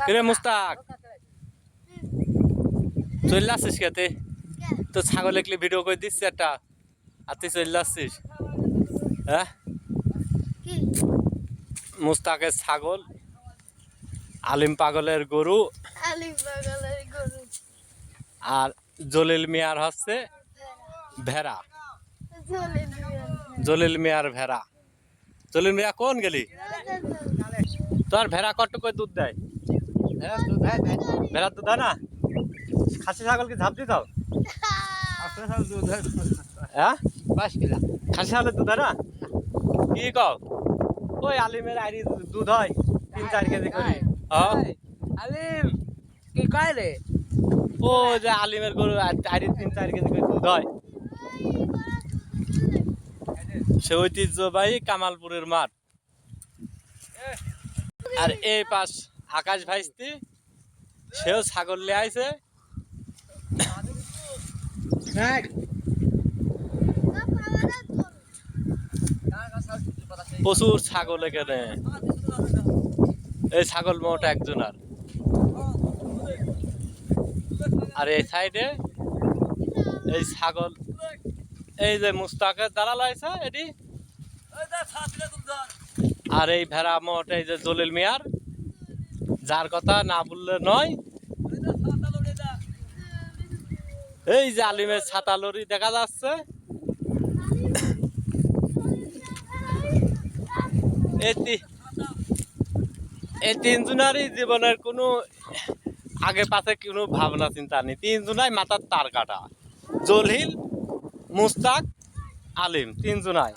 কিরে মুস্তাক চলে আসছিস খেতে তো ছাগল একলি ভিডিও করে দিচ্ছি একটা আর তুই চলে আসছিস হ্যাঁ মুস্তাকের ছাগল আলিম পাগলের গরু আর জলিল মিয়ার হচ্ছে ভেড়া জলিল মিয়ার ভেড়া জলিল মিয়া কোন গেলি তোর ভেড়া কত করে দুধ দেয় ভেড়ার দুধ হয় না খাসি ছাগলকে ঝাঁপ দিয়ে দাও হ্যাঁ খাসি ছাগলের দুধ হয় না কি কও ওই আলিমের আইডি দুধ হয় 3-4 কেজি করে আলিম কি কয় রে ও যে আলিমের গরু আইডি 3-4 কেজি করে দুধ হয় সে ঐতিহ্যবাহী কামালপুরের মাঠ আর এই পাশ আকাশ ভাইস্তি সেও ছাগল নিয়ে আইছে প্রচুর ছাগল এখানে এই ছাগল মোট একজন আর এই সাইডে এই ছাগল এই যে মুস্তাকের দাঁড়াল আছে এটি আর এই ভেড়া মোট এই যে জলিল মিয়ার যার কথা না বললে নয় এই যে আলিমের ছাতা লরি দেখা যাচ্ছে এই তিনজনারই জীবনের কোনো আগে পাশে কোনো ভাবনা চিন্তা নেই তিনজনাই মাথার তার কাটা জলিল মুস্তাক আলিম তিনজনাই